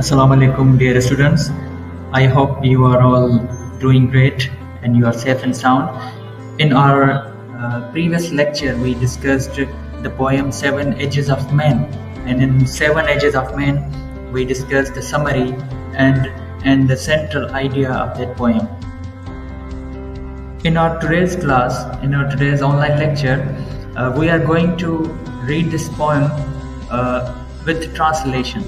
Assalamu alaikum, dear students. I hope you are all doing great and you are safe and sound. In our previous lecture, we discussed the poem Seven Edges of Men, and in Seven Edges of Men, we discussed the summary and the central idea of that poem. In our today's class, in our today's online lecture, we are going to read this poem with translation.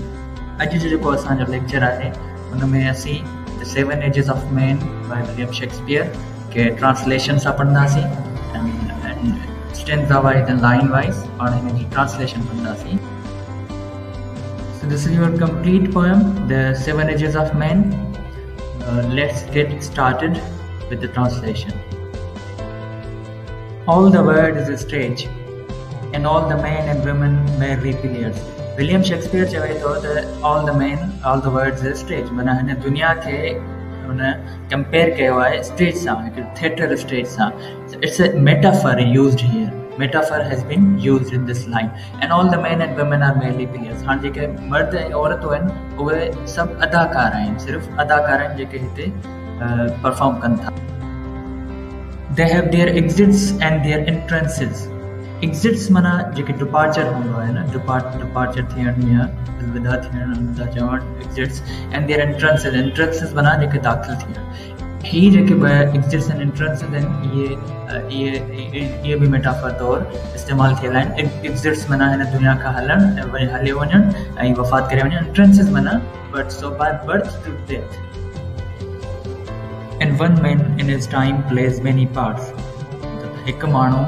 अॼु जेको असांजो lecture आहे उन में असीं the seven ages of man by William Shakespeare के translation सां पढ़ंदासीं and stanza wise and line wise और हिन जी ट्रांसलेशन पढ़ंदासीं. So this is your complete poem, The Seven Edges of Men. Let's get started with the translation. All the world is a stage, and all the men and women merely players. William Shakespeare चवे थो त all the man all the words is stage, माना हिन दुनिया खे हुन compare कयो आहे स्टेज सां, हिकु थिएटर स्टेज सां. It's a metaphor used here. Metaphor has been used in this line. And all the man and women are mainly players. हाणे जेके मर्द ऐं औरतूं आहिनि उहे सभु अदाकार आहिनि, सिर्फ़ु अदाकार आहिनि जेके हिते परफॉर्म कनि था. They have their exits and their entrances. Exits माना जेके डिपार्चर हूंदो आहे न, डिपार्चर थियण या अलविदा थियण था चवणु एग्जिट्स, एंड देयर एंट्रेंसिस माना जेके दाख़िल थियण. ही जेके ॿ एग्जिट्स एंड एंट्रेंसिस आहिनि इहे बि मेटाफर तौरु इस्तेमालु थियल आहिनि. एग्जिट्स माना हिन दुनिया खां हलणु ऐं वरी हली वञणु ऐं वफ़ात करे वञणु. एंट्रेंसिस माना birth, so by birth to death. And one man in his time plays many parts. हिकु माण्हू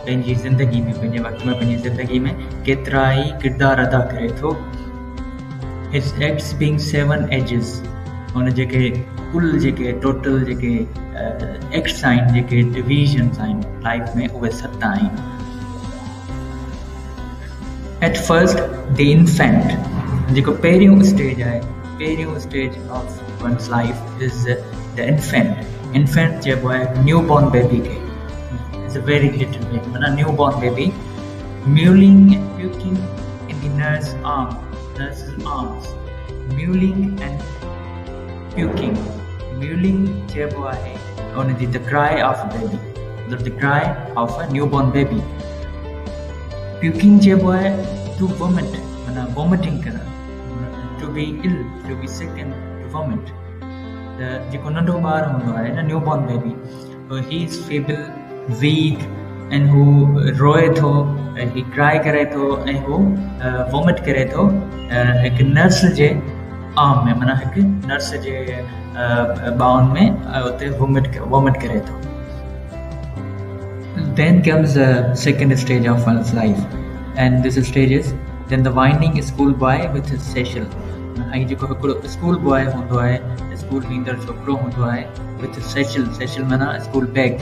पंहिंजी ज़िंदगी में, पंहिंजे वक़्त में, पंहिंजी ज़िंदगी में केतिरा ई किरदार अदा करे थो. His acts being seven ages. हुन जेके कुल जेके टोटल जेके एक्ट्स आहिनि, जेके डिविजन्स आहिनि लाइफ में, उहे 7 आहिनि. At first the infant. जेको पहिरियों स्टेज आहे, पहिरियों stage of one's life is the infant. Infant चइबो आहे न्यू बॉर्न बेबी खे. A very little baby, a newborn baby, mewling and puking in the nurse's arms. Mewling and puking. Mewling chebo hai only the cry of a baby, the cry of a newborn baby. Puking chebo hai to vomit, vomiting kara, to be ill, to be sick and to vomit. The jeko nando bar hondo hai na newborn baby, he is feeble, weak, and who रोए थो, he cry करे थो ऐं हू vomit करे थो हिकु nurse जे arm में, माना हिकु नर्स जे बाउन में उते वॉमिट करे थो. Then comes the second stage of one's life, and this stage is then the whining schoolboy with his satchel. ऐं जेको हिकिड़ो स्कूल बॉय हूंदो आहे, स्कूल वेंदड़ छोकिरो हूंदो आहे, with his satchel माना school bag.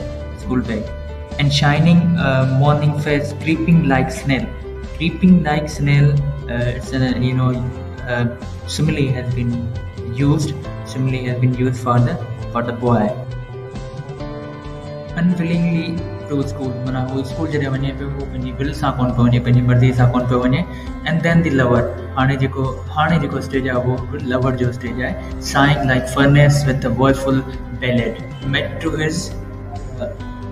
And shining morning face, creeping like snail. Creeping like snail, it's a simile has been used. Simile has been used for the boy. Unwillingly to school, माना वो school जॾहिं वञे पियो, वो पंहिंजी will सां कोन पियो वञे, पंहिंजी मर्ज़ी सां कोन पियो वञे. And then the lover. हाणे जेको स्टेज आहे वो लवर जो स्टेज आहे. Sighing like furnace with a woeful ballad, met to his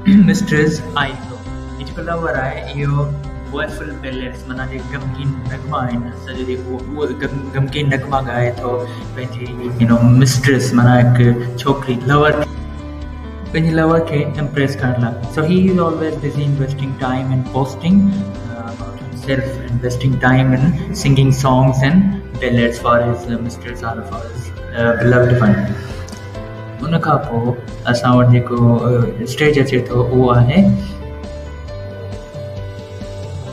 mistress आई थो. ही जेको लवर आहे इहो वॉइफुल बैलेड्स, माना जेके गमगीन नगमा आहिनि, सॼो जेको उहो गमगीन नगमा ॻाए थो पंहिंजी मिस्ट्रेस, माना हिकु छोकिरी लवर, पंहिंजी लवर खे इम्प्रेस करण लाइ. So he is always busy investing time in posting about himself, investing time in singing songs and ballads for his mistress और फॉर हिज बिलव्ड वन. उन खां पोइ असां वटि जेको स्टेज अचे थो उहो आहे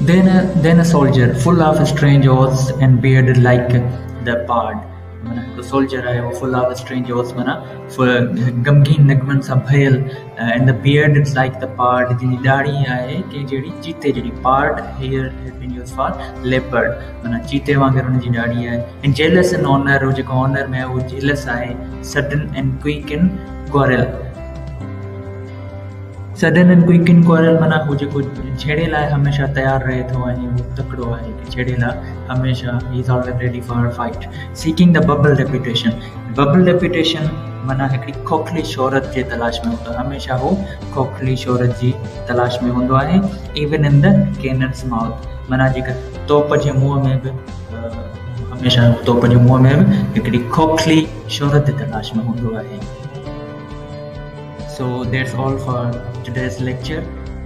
then a soldier full of strange oaths and bearded like the pard. माना हिकु सोल्जर आहे, वो फुल ऑफ स्ट्रेंज ओथ्स, माना गमगीन नगमनि सां भरियल. And the beard it's like the pard. जिन जी ॾाढ़ी आहे कि जहिड़ी चीते जहिड़ी. Pard here has been use for leopard, माना चीते वांगुरु हुन जी ॾाढ़ी आहे. एंड जेलस इन ऑनर, उहो जेको ऑनर में आहे उहो जेलस आहे. Sudden and quick in quarrel. Sudden and quick in quarrel माना हू जेको छेड़े लाइ हमेशह तैयार रहे थो ऐं हू तकिड़ो आहे कि छेड़े लाइ हमेशह ही is always ready for fight. Seeking the bubble reputation. Bubble reputation माना हिकिड़ी खोखली शोहरत जे तलाश में हूंदो आहे. हमेशह हू खोखली शोहरत जी तलाश में हूंदो आहे. Even in the cannons mouth. माना जेका तोप जे मुंहं में बि हमेशह तोप जे मुंहं में बि हिकिड़ी खोखली शोहरत जी तलाश में हूंदो आहे. So that's all for today's lecture.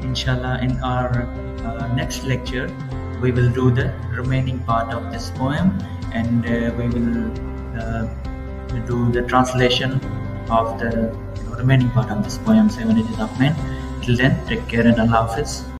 Inshallah, in our next lecture, we will do the remaining part of this poem, and we will do the translation of the remaining part of this poem, 7 Ages of Men. Till then, take care and Allah Hafiz.